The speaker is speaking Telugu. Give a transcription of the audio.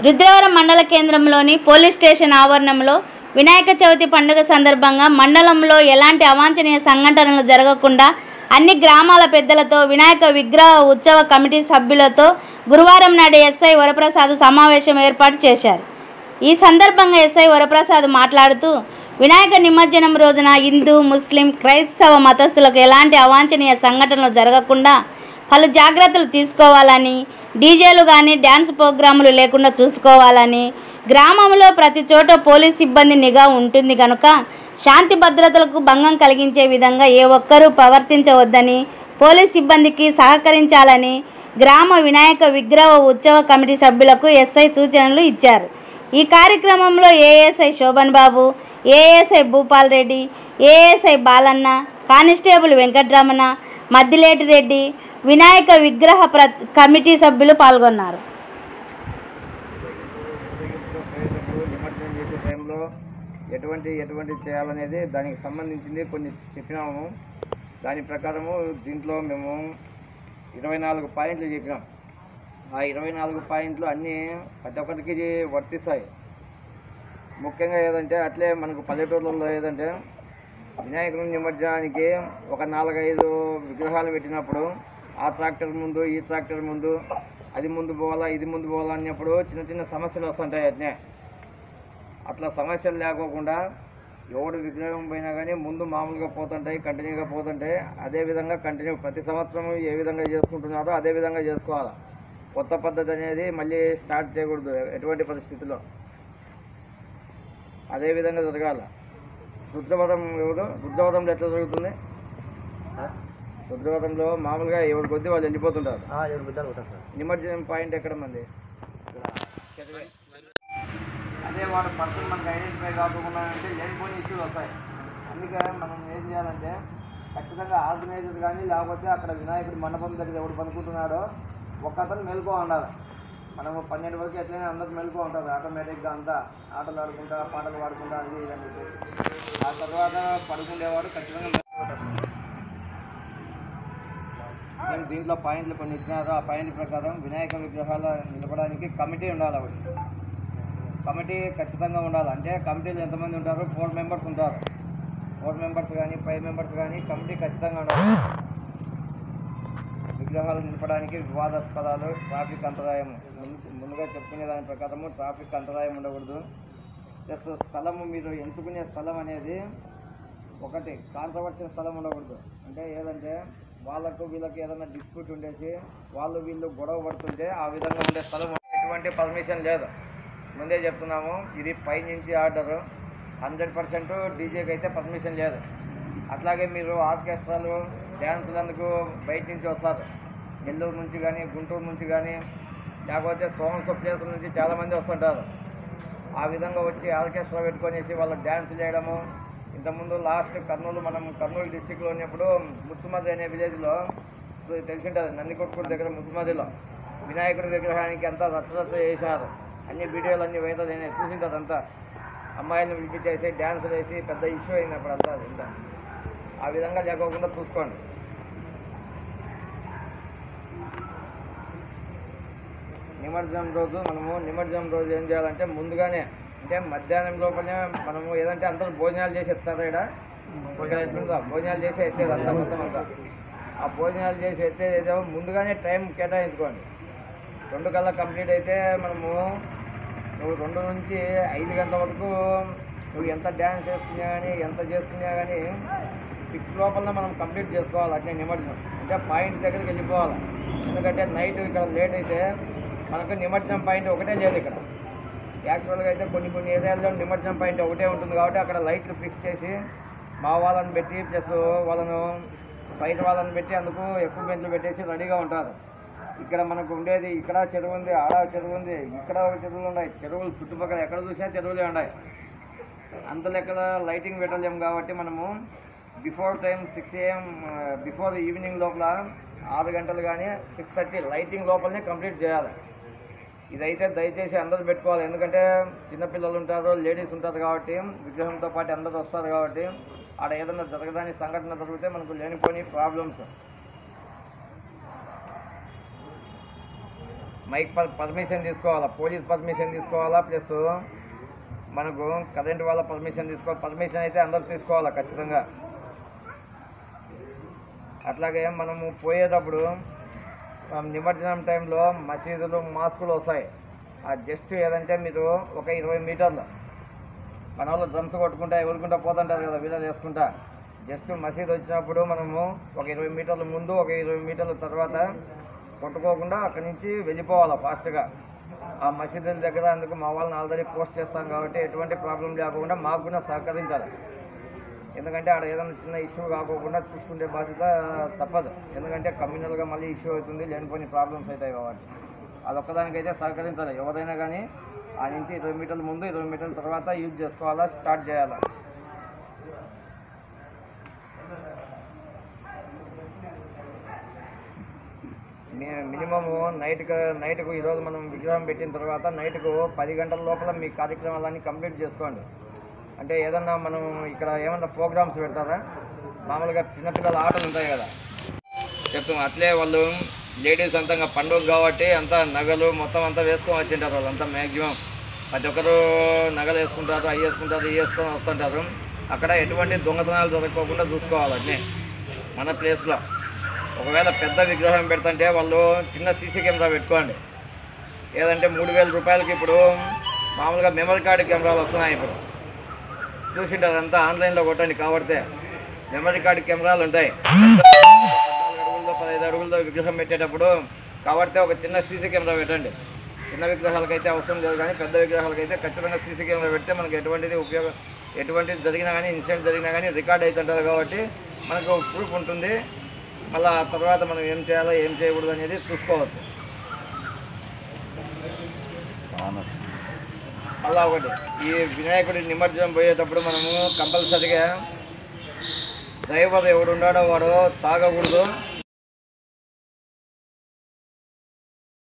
రుద్రవరం మండల కేంద్రంలోని పోలీస్ స్టేషన్ ఆవరణంలో వినాయక చవితి పండుగ సందర్భంగా మండలంలో ఎలాంటి అవాంఛనీయ సంఘటనలు జరగకుండా అన్ని గ్రామాల పెద్దలతో వినాయక విగ్రహ ఉత్సవ కమిటీ సభ్యులతో గురువారం నాడు ఎస్ఐ వరప్రసాద్ సమావేశం ఏర్పాటు చేశారు. ఈ సందర్భంగా ఎస్ఐ వరప్రసాద్ మాట్లాడుతూ వినాయక నిమజ్జనం రోజున హిందూ, ముస్లిం, క్రైస్తవ మతస్థులకు ఎలాంటి అవాంఛనీయ సంఘటనలు జరగకుండా పలు జాగ్రత్తలు తీసుకోవాలని, డీజేలు కానీ డ్యాన్స్ ప్రోగ్రాములు లేకుండా చూసుకోవాలని, గ్రామంలో ప్రతి చోట పోలీస్ సిబ్బంది నిఘా ఉంటుంది కనుక శాంతి భద్రతలకు భంగం కలిగించే విధంగా ఏ ఒక్కరూ ప్రవర్తించవద్దని, పోలీస్ సిబ్బందికి సహకరించాలని గ్రామ వినాయక విగ్రహ ఉత్సవ కమిటీ సభ్యులకు ఎస్ఐ సూచనలు ఇచ్చారు. ఈ కార్యక్రమంలో ASI Shobhan Babu, ASI Bhupal Reddy, ASI Balanna, constable Venkataramana, Maddileti Reddy, Vinayaka విగ్రహ కమిటీ సభ్యులు పాల్గొన్నారు. ఎటువంటి చేయాలనేది దానికి సంబంధించింది కొన్ని చెప్పినాము. దాని ప్రకారము దీంట్లో మేము 24 పాయింట్లు చెప్పినాం. ఆ 24 పాయింట్లు అన్నీ ప్రతి ఒక్కరికి వర్తిస్తాయి. ముఖ్యంగా ఏదంటే అట్లే మనకు పల్లెటూళ్ళలో ఏదంటే వినాయకుని నిమజ్జనానికి ఒక 4-5 విగ్రహాలు పెట్టినప్పుడు ఆ ట్రాక్టర్ ముందు, ఈ ట్రాక్టర్ ముందు, అది ముందు పోవాలా, ఇది ముందు పోవాలా అన్నప్పుడు చిన్న సమస్యలు వస్తుంటాయి. అట్లా సమస్యలు లేకోకుండా ఎవడు విగ్రహం పోయినా కానీ ముందు మామూలుగా పోతుంటాయి, కంటిన్యూగా పోతుంటాయి. అదేవిధంగా ప్రతి సంవత్సరం ఏ విధంగా చేసుకుంటున్నారో అదే విధంగా చేసుకోవాలి. కొత్త పద్ధతి అనేది మళ్ళీ స్టార్ట్ చేయకూడదు ఎటువంటి పరిస్థితుల్లో. అదేవిధంగా జరగాల. రుద్రవరంలో ఎట్లా జరుగుతుంది? రుద్రవరంలో మామూలుగా ఎవరి కొద్ది వాళ్ళు వెళ్ళిపోతుంటారు. నిమజ్జనం పాయింట్ ఎక్కడ మంది? అదే వాడు పర్సన్ మనకు ఐడెంటిఫై కాకుండా అంటే లేనిపోని ఇష్యూలు వస్తాయి. అందుకే మనం ఏం చేయాలంటే ఖచ్చితంగా ఆర్గనైజర్ కానీ లేకపోతే అక్కడ వినాయకుడి మండపం దగ్గర ఎవడు పనుకుంటున్నాడో ఒక్కతను మెలుకో ఉండాలి. మనము 12 వరకు ఎట్లయినా అందరికి మెలుకో ఉంటుంది ఆటోమేటిక్గా. అంతా ఆటలు ఆడుకుంటా, పాటలు పాడుకుంటా అది ఇదని చెప్పేసి ఆ తర్వాత పడుకునేవాడు ఖచ్చితంగా మెలుకుంటాడు. మేము దీంట్లో పాయింట్లు కొన్ని ఇచ్చినారు. ఆ పాయింట్ ప్రకారం వినాయక విగ్రహాలు నిలపడానికి కమిటీ ఉండాలి. ఒకటి కమిటీ ఖచ్చితంగా ఉండాలి. అంటే కమిటీలు ఎంతమంది ఉంటారు? 4 మెంబర్స్ ఉంటారు. 4 మెంబర్స్ కానీ 5 మెంబర్స్ కానీ కమిటీ ఖచ్చితంగా ఉండాలి. విగ్రహాలు నిలపడానికి వివాదాస్పదాలు, ట్రాఫిక్ అంతరాయం ముందుగా చెప్పుకునే దాని ప్రకారము ట్రాఫిక్ అంతరాయం ఉండకూడదు. ప్లస్ స్థలము మీరు ఎంచుకునే స్థలం అనేది ఒకటి కాంట్రవర్షియల్ స్థలం ఉండకూడదు. అంటే ఏదంటే వీళ్ళకి ఏదైనా డిస్ప్యూట్ ఉండేసి వీళ్ళు గొడవ పడుతుంటే ఆ విధంగా ఉండే స్థలం ఎటువంటి పర్మిషన్ లేదు. ముందే చెప్తున్నాము, ఇది పై నుంచి ఆర్డరు. 100% డీజేకి అయితే పర్మిషన్ లేదు. అట్లాగే మీరు ఆర్కెస్ట్రాలు, డ్యాన్సులందుకు బయట నుంచి వస్తారు. నెల్లూరు నుంచి కానీ, గుంటూరు నుంచి కానీ, లేకపోతే సోమస ప్లేసుల నుంచి చాలామంది వస్తుంటారు. ఆ విధంగా వచ్చి ఆర్కెస్ట్రా పెట్టుకొనేసి వాళ్ళు డ్యాన్స్ చేయడము. ఇంతకుముందు లాస్ట్ కర్నూలు డిస్టిక్లో ఉన్నప్పుడు ముత్తుమది అనే విలేజ్లో తెలిసింటుంది, నందికొట్కూరు దగ్గర ముత్తుమదిలో వినాయకుడి విగ్రహానికి అంతా రచ్చ చేశారు. అన్ని వీడియోలు అన్నీ వైరల్ అయినాయి, చూసింటారు. అంతా అమ్మాయిలను పిలిపించేసి డ్యాన్సులు వేసి పెద్ద ఇష్యూ అయింది అప్పుడు అంతా. ఇంత ఆ విధంగా లేకోకుండా చూసుకోండి. నిమజ్జనం రోజు ఏం చేయాలంటే ముందుగానే, అంటే మధ్యాహ్నం లోపలనే మనము ఏదంటే అందరూ భోజనాలు చేసి ఎత్తారు. ఇక్కడ ఎట్లుందో భోజనాలు చేసి ఎత్తేది అంతా మొత్తం అంతా. ఆ భోజనాలు చేసి ఎత్తేదేదో ముందుగానే టైం కేటాయించుకోండి. 2 కల్లా కంప్లీట్ అయితే నువ్వు 2 నుంచి 5 గంటల వరకు నువ్వు ఎంత డ్యాన్స్ చేసుకున్నా కానీ, ఎంత చేసుకున్నా కానీ 6 లోపల మనం కంప్లీట్ చేసుకోవాలి. అట్లే నిమజ్జనం అంటే పాయింట్ దగ్గరికి వెళ్ళిపోవాలి. ఎందుకంటే నైట్ ఇక్కడ లేట్ అయితే మనకు నిమజ్జనం పాయింట్ ఒకటే లేదు ఇక్కడ. యాక్చువల్గా అయితే కొన్ని ఏరియాల్లో నిమజ్జనం పాయింట్ ఒకటే ఉంటుంది. కాబట్టి అక్కడ లైట్లు ఫిక్స్ చేసి మా వాళ్ళని పెట్టి ప్లస్ వాళ్ళను బయట వాళ్ళని పెట్టి అందుకు ఎక్విప్మెంట్లు పెట్టేసి రెడీగా ఉంటారు. ఇక్కడ మనకు ఉండేది ఇక్కడ చెరువు ఉంది, ఆడ చెరువు ఉంది, ఇక్కడ ఒక చెరువులు ఉన్నాయి. చెరువులు చుట్టుపక్కల ఎక్కడ చూసినా చెరువులే ఉన్నాయి. అంత లెక్కల లైటింగ్ పెట్టలేము. కాబట్టి మనము before time 6 AM before evening లోపల 6 గంటలు కానీ 6:30 లైటింగ్ లోపలనే కంప్లీట్ చేయాలి. ఇదైతే దయచేసి అందరూ పెట్టుకోవాలి. ఎందుకంటే చిన్నపిల్లలు ఉంటారు, లేడీస్ ఉంటారు. కాబట్టి విగ్రహంతో పాటు అందరూ వస్తారు. కాబట్టి ఆడ ఏదైనా జరగడానికి సంఘటన జరిగితే మనకు లేనిపోని ప్రాబ్లమ్స్. మైక్ పర్మిషన్ తీసుకోవాలా, పోలీస్ పర్మిషన్ తీసుకోవాలా, ప్లస్ మనకు కరెంట్ వాళ్ళ పర్మిషన్ తీసుకోవాలి. పర్మిషన్ అయితే అందరూ తీసుకోవాలా ఖచ్చితంగా. అట్లాగే మనము పోయేటప్పుడు నిమజ్జనం టైంలో మసీదులు మాస్కులు వస్తాయి. జస్ట్ ఏదంటే మీరు ఒక 20 మీటర్లు మన వాళ్ళు డ్రమ్స్ కొట్టుకుంటా ఎగురుకుంటా పోతుంటారు కదా వీళ్ళని వేసుకుంటా. జస్ట్ మసీదు వచ్చినప్పుడు మనము ఒక 20 మీటర్ల ముందు ఒక 20 మీటర్ల తర్వాత కొట్టుకోకుండా అక్కడి నుంచి వెళ్ళిపోవాలి ఫాస్ట్గా ఆ మసీదుల దగ్గర. అందుకు మా వాళ్ళని ఆల్రెడీ పోస్ట్ చేస్తాం కాబట్టి ఎటువంటి ప్రాబ్లం లేకుండా మాకు కూడా సహకరించాలి. ఎందుకంటే ఆడ ఏదైనా చిన్న ఇష్యూ కాకోకుండా చూసుకునే బాధ్యత తప్పదు. ఎందుకంటే కమ్యూనల్గా మళ్ళీ ఇష్యూ అవుతుంది, లేనిపోని ప్రాబ్లమ్స్ అవుతాయి కాబట్టి అదొక్కదానికైతే సహకరించాలి. ఎవరైనా కానీ ఆ నుంచి 20 మీటర్ల ముందు 20 మీటర్ల తర్వాత యూజ్ చేసుకోవాలా, స్టార్ట్ చేయాలా. మినిమము నైట్కు ఈరోజు మనం విగ్రహం పెట్టిన తర్వాత నైట్కు 10 గంటల లోపల మీ కార్యక్రమాలన్నీ కంప్లీట్ చేసుకోండి. అంటే ఏదన్నా మనం ఇక్కడ ఏమన్నా ప్రోగ్రామ్స్ పెడతారా, మామూలుగా చిన్నపిల్లల ఆటలు ఉంటాయి కదా చెప్తాం, అట్లే వాళ్ళు లేడీస్ అంతా పండుగ కాబట్టి అంతా నగలు మొత్తం అంతా వేసుకొని వచ్చింటారు. వాళ్ళంతా మ్యాక్సిమం ప్రతి ఒక్కరు నగలు వేసుకుంటారు, అవి వేసుకుంటారు, ఇవి వేసుకొని వస్తుంటారు. అక్కడ ఎటువంటి దొంగతనాలు జరగకోకుండా చూసుకోవాలి. అన్నీ మన ప్లేస్లో ఒకవేళ పెద్ద విగ్రహం పెడుతుంటే వాళ్ళు చిన్న సీసీ కెమెరా పెట్టుకోండి. ఏదంటే 3000 రూపాయలకి ఇప్పుడు మామూలుగా మెమరీ కార్డు కెమెరాలు వస్తున్నాయి. ఇప్పుడు చూసింటారు అంతా ఆన్లైన్లో కొట్టండి కాబట్టి మెమరీ కార్డు కెమెరాలు ఉంటాయి. 14 అడుగులతో 15 అడుగులతో విగ్రహం పెట్టేటప్పుడు కాబట్టి ఒక చిన్న సీసీ కెమెరా పెట్టండి. చిన్న విగ్రహాలకైతే అవసరం లేదు, కానీ పెద్ద విగ్రహాలకైతే ఖచ్చితంగా సీసీ కెమెరా పెడితే మనకి ఎటువంటిది జరిగినా కానీ ఇన్సిడెంట్ జరిగినా కానీ రికార్డ్ అవుతుంటారు కాబట్టి మనకు ప్రూఫ్ ఉంటుంది. మళ్ళీ ఆ తర్వాత మనం ఏం చేయాలో ఏం చేయకూడదు అనేది చూసుకోవచ్చు. మళ్ళీ ఒకటి, ఈ వినాయకుడి నిమజ్జనం పోయేటప్పుడు మనము కంపల్సరిగా డ్రైవర్ ఎవడున్నాడో వాడు తాగకూడదు,